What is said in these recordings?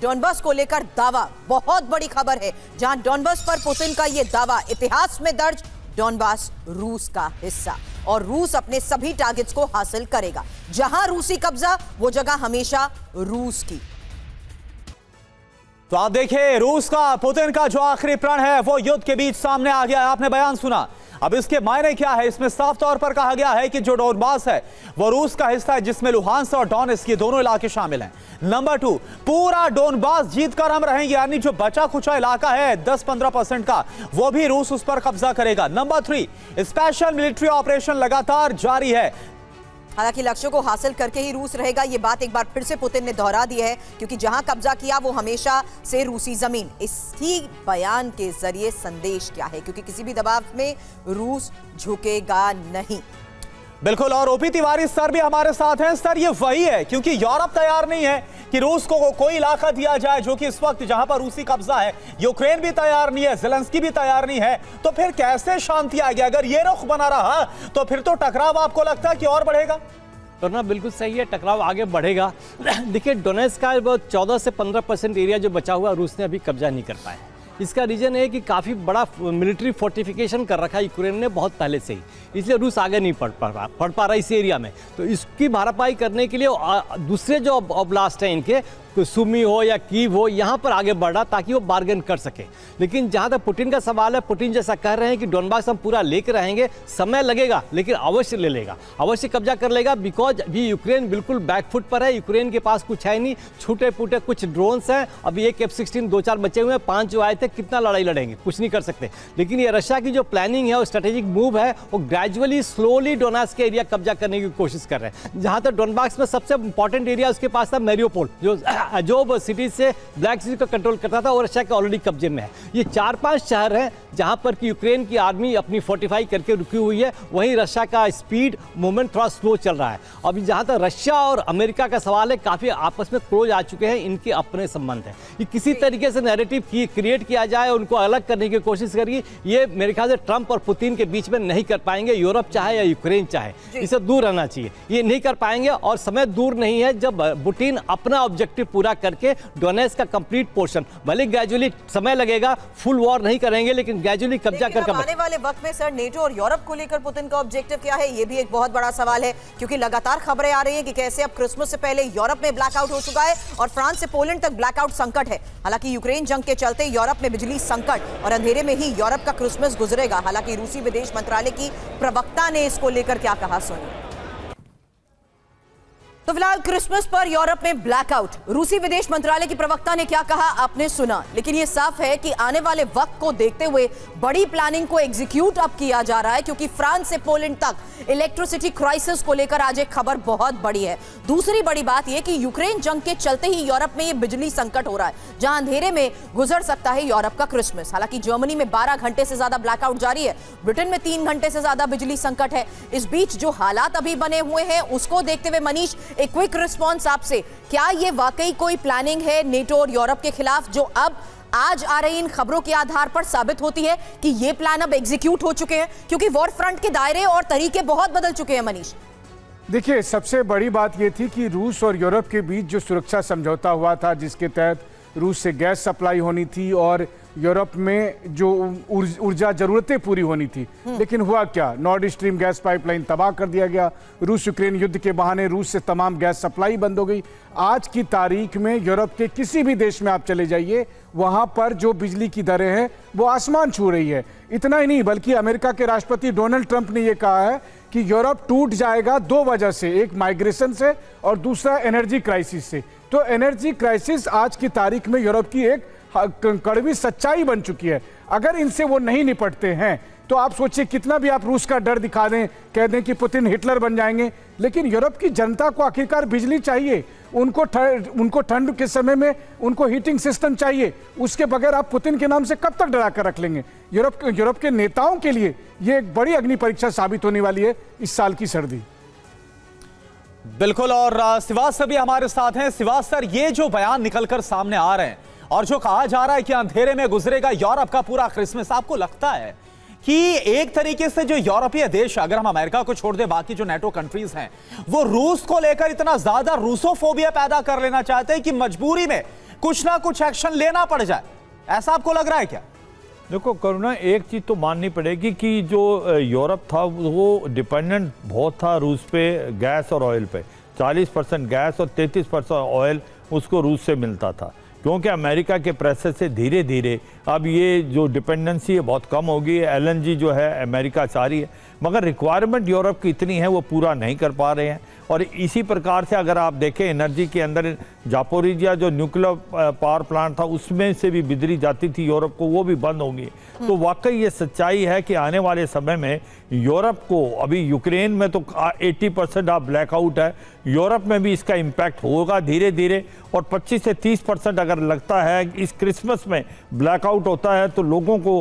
Donbas को लेकर दावा, बहुत बड़ी खबर है, जहां डॉनबास पर पुतिन का यह दावा इतिहास में दर्ज, डॉनबास रूस का हिस्सा और रूस अपने सभी टारगेट्स को हासिल करेगा। जहां रूसी कब्जा वो जगह हमेशा रूस की। तो आप देखिए, रूस का, पुतिन का जो आखिरी प्रण है वो युद्ध के बीच सामने आ गया है। आपने बयान सुना, अब इसके मायने क्या है? इसमें साफ तौर पर कहा गया है कि जो डोनबास है वो रूस का हिस्सा है, जिसमें लुहांस्क और डोनेट्स्क ये दोनों इलाके शामिल हैं। नंबर 2, पूरा डोनबास जीतकर हम रहेंगे, यानी जो बचा खुचा इलाका है 10-15% का, वो भी रूस उस पर कब्जा करेगा। नंबर 3, स्पेशल मिलिट्री ऑपरेशन लगातार जारी है। हालांकि लक्ष्यों को हासिल करके ही रूस रहेगा, ये बात एक बार फिर से पुतिन ने दोहरा दी है, क्योंकि जहां कब्जा किया वो हमेशा से रूसी जमीन। इसी बयान के जरिए संदेश क्या है? क्योंकि किसी भी दबाव में रूस झुकेगा नहीं। बिल्कुल, और ओपी तिवारी सर भी हमारे साथ हैं। सर, ये वही है, क्योंकि यूरोप तैयार नहीं है कि रूस को कोई इलाका दिया जाए जो कि इस वक्त जहां पर रूसी कब्जा है। यूक्रेन भी तैयार नहीं है, ज़ेलेंस्की भी तैयार नहीं है, तो फिर कैसे शांति आएगी? अगर ये रुख बना रहा तो फिर तो टकराव आपको लगता है कि और बढ़ेगा? तो ना बिल्कुल सही है, टकराव आगे बढ़ेगा। देखिए, डोनेट्स्क का वो 14 से 15% एरिया जो बचा हुआ रूस ने अभी कब्जा नहीं कर पाया। इसका रीजन है कि काफ़ी बड़ा मिलिट्री फोर्टिफिकेशन कर रखा है यूक्रेन ने बहुत पहले से ही, इसलिए रूस आगे नहीं बढ़ पा रहा इस एरिया में। तो इसकी भरपाई करने के लिए दूसरे जो ऑब्लास्ट हैं इनके, सुमी हो या कीव हो, यहाँ पर आगे बढ़ रहा ताकि वो बार्गेन कर सके। लेकिन जहाँ तक पुतिन का सवाल है, पुतिन जैसा कह रहे हैं कि डोनबास हम पूरा लेकर रहेंगे, समय लगेगा लेकिन अवश्य ले लेगा, अवश्य कब्जा कर लेगा। बिकॉज अभी यूक्रेन बिल्कुल बैकफुट पर है, यूक्रेन के पास कुछ है नहीं, छूटे फूटे कुछ ड्रोन्स हैं, अभी एक F-16 2-4 बचे हुए हैं, 5 जो आए थे, कितना लड़ाई लड़ेंगे, कुछ नहीं कर सकते। लेकिन ये रशिया की जो प्लानिंग है और स्ट्रेटेजिक मूव है, वो ग्रेजुअली स्लोली डोनेट्स्क के एरिया कब्जा करने की कोशिश कर रहे हैं। जहाँ तक डोनबास में सबसे इंपॉर्टेंट एरिया उसके पास था मैरियोपोल, जो सिटी से ब्लैक सी को कंट्रोल करता था, और रशिया के ऑलरेडी कब्जे में है। ये 4-5 शहर हैं जहां पर कि यूक्रेन की आर्मी अपनी फोर्टिफाई करके रुकी हुई है, वहीं रशिया का स्पीड मूवमेंट थोड़ा स्लो चल रहा है। अभी जहां तक रशिया और अमेरिका का सवाल है, काफ़ी आपस में क्लोज आ चुके हैं, इनके अपने संबंध हैं। ये किसी तरीके से नैरेटिव क्रिएट किया जाए, उनको अलग करने की कोशिश करिए, ये मेरे ख्याल से ट्रंप और पुतिन के बीच में नहीं कर पाएंगे। यूरोप चाहे या यूक्रेन चाहे, इसे दूर रहना चाहिए, ये नहीं कर पाएंगे। और समय दूर नहीं है जब पुतिन अपना ऑब्जेक्टिव पूरा करके डोनेट्स्क का कंप्लीट पोर्शन, भले ग्रेजुअली समय लगेगा, फुल वॉर नहीं करेंगे, लेकिन ग्रेजुअली कब्जा कर आने वाले वक्त में सर नेटो और यूरोप को लेकर पुतिन का ऑब्जेक्टिव क्या है? ये भी एक बहुत बड़ा सवाल है, क्योंकि लगातार खबरें आ रही हैं कि कैसे अब क्रिसमस से पहले यूरोप में ब्लैकआउट हो चुका है और फ्रांस से पोलैंड तक ब्लैकआउट संकट है। हालांकि यूक्रेन जंग के चलते यूरोप में बिजली संकट और अंधेरे में ही यूरोप का क्रिसमस गुजरेगा। हालांकि रूसी विदेश मंत्रालय की प्रवक्ता ने इसको लेकर क्या कहा, सुनिए। तो फिलहाल क्रिसमस पर यूरोप में ब्लैकआउट, रूसी विदेश मंत्रालय की प्रवक्ता ने क्या कहा आपने सुना। लेकिन यह साफ है कि आने वाले वक्त को देखते हुए बड़ी प्लानिंग को एग्जीक्यूट अब किया जा रहा है, क्योंकि फ्रांस से पोलैंड तक इलेक्ट्रिसिटी क्राइसिस को लेकर आज एक खबर बहुत बड़ी है। दूसरी बड़ी बात यह कि यूक्रेन जंग के चलते ही यूरोप में यह बिजली संकट हो रहा है, जहां अंधेरे में गुजर सकता है यूरोप का क्रिसमस। हालांकि जर्मनी में 12 घंटे से ज्यादा ब्लैकआउट जारी है, ब्रिटेन में 3 घंटे से ज्यादा बिजली संकट है। इस बीच जो हालात अभी बने हुए हैं उसको देखते हुए मनीष, एक क्विक रिस्पॉन्स आपसे, क्या ये वाकई कोई प्लानिंग है नेटो और यूरोप के खिलाफ, जो अब आज आ रही इन खबरों के आधार पर साबित होती है कि ये प्लान अब एग्जीक्यूट हो चुके हैं? क्योंकि वॉर फ्रंट के दायरे और तरीके बहुत बदल चुके हैं मनीष। देखिए, सबसे बड़ी बात यह थी कि रूस और यूरोप के बीच जो सुरक्षा समझौता हुआ था, जिसके तहत रूस से गैस सप्लाई होनी थी और यूरोप में जो ऊर्जा जरूरतें पूरी होनी थी, लेकिन हुआ क्या? नॉर्ड स्ट्रीम गैस पाइपलाइन तबाह कर दिया गया। रूस यूक्रेन युद्ध के बहाने रूस से तमाम गैस सप्लाई बंद हो गई। आज की तारीख में यूरोप के किसी भी देश में आप चले जाइए, वहां पर जो बिजली की दरें हैं वो आसमान छू रही है। इतना ही नहीं, बल्कि अमेरिका के राष्ट्रपति डोनाल्ड ट्रंप ने यह कहा है कि यूरोप टूट जाएगा 2 वजह से, एक माइग्रेशन से और दूसरा एनर्जी क्राइसिस से। तो एनर्जी क्राइसिस आज की तारीख में यूरोप की एक कड़वी सच्चाई बन चुकी है। अगर इनसे वो नहीं निपटते हैं तो आप सोचिए, कितना भी आप रूस का डर दिखा दें, कह दें कि पुतिन हिटलर बन जाएंगे, लेकिन यूरोप की जनता को आखिरकार बिजली चाहिए, उनको ठंड के समय में उनको हीटिंग सिस्टम चाहिए। उसके बगैर आप पुतिन के नाम से कब तक डरा कर रख लेंगे? यूरोप के नेताओं के लिए ये एक बड़ी अग्नि परीक्षा साबित होने वाली है इस साल की सर्दी। बिल्कुल, और सिवास सर भी हमारे साथ हैं। सिवास सर, ये जो बयान निकलकर सामने आ रहे हैं और जो कहा जा रहा है कि अंधेरे में गुजरेगा यूरोप का पूरा क्रिसमस, आपको लगता है कि एक तरीके से जो यूरोपीय देश, अगर हम अमेरिका को छोड़ दें, बाकी जो नेटो कंट्रीज हैं, वो रूस को लेकर इतना ज्यादा रूसोफोबिया पैदा कर लेना चाहते हैं कि मजबूरी में कुछ ना कुछ एक्शन लेना पड़ जाए, ऐसा आपको लग रहा है क्या? देखो करुणा, एक चीज़ तो माननी पड़ेगी कि जो यूरोप था वो डिपेंडेंट बहुत था रूस पे, गैस और ऑयल पे। 40% गैस और 33% ऑयल उसको रूस से मिलता था, क्योंकि अमेरिका के प्रेशर से धीरे धीरे अब ये जो डिपेंडेंसी है बहुत कम होगी। एलएनजी जो है अमेरिका चाह रही है, मगर रिक्वायरमेंट यूरोप की इतनी है वो पूरा नहीं कर पा रहे हैं। और इसी प्रकार से अगर आप देखें एनर्जी के अंदर, जापोरिजिया जो न्यूक्लियर पावर प्लांट था उसमें से भी बिजली जाती थी यूरोप को, वो भी बंद होंगी। तो वाकई ये सच्चाई है कि आने वाले समय में यूरोप को, अभी यूक्रेन में तो 80% आप ब्लैकआउट है, यूरोप में भी इसका इम्पैक्ट होगा धीरे धीरे। और 25 से 30% अगर लगता है इस क्रिसमस में ब्लैकआउट होता है तो लोगों को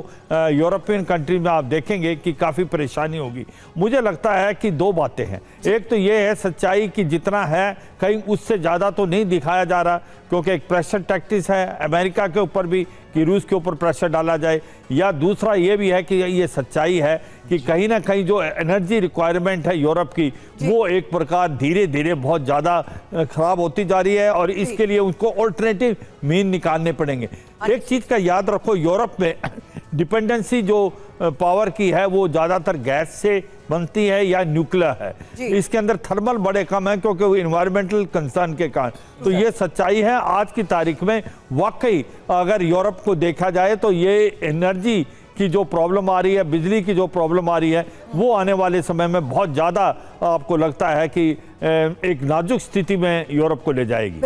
यूरोपियन कंट्री में आप देखेंगे कि काफ़ी परेशानी होगी। मुझे लगता है कि दो बातें हैं, एक तो ये है सच्चाई कि जितना है कहीं उससे ज़्यादा तो नहीं दिखाया जा रहा, क्योंकि एक प्रेशर टैक्टिस है अमेरिका के ऊपर भी कि रूस के ऊपर प्रेशर डाला जाए, या दूसरा ये भी है कि ये सच्चाई है कि कहीं ना कहीं जो एनर्जी रिक्वायरमेंट है यूरोप की वो एक प्रकार धीरे धीरे बहुत ज़्यादा ख़राब होती जा रही है और इसके लिए उनको ऑल्टरनेटिव मीन निकालने पड़ेंगे। एक चीज़ का याद रखो, यूरोप में डिपेंडेंसी जो पावर की है वो ज़्यादातर गैस से बनती है या न्यूक्लियर है। इसके अंदर थर्मल बड़े कम है क्योंकि वो इन्वायरमेंटल कंसर्न के कारण। तो ये सच्चाई है आज की तारीख में। वाकई अगर यूरोप को देखा जाए तो ये एनर्जी की जो प्रॉब्लम आ रही है, बिजली की जो प्रॉब्लम आ रही है, वो आने वाले समय में बहुत ज़्यादा आपको लगता है कि एक नाजुक स्थिति में यूरोप को ले जाएगी।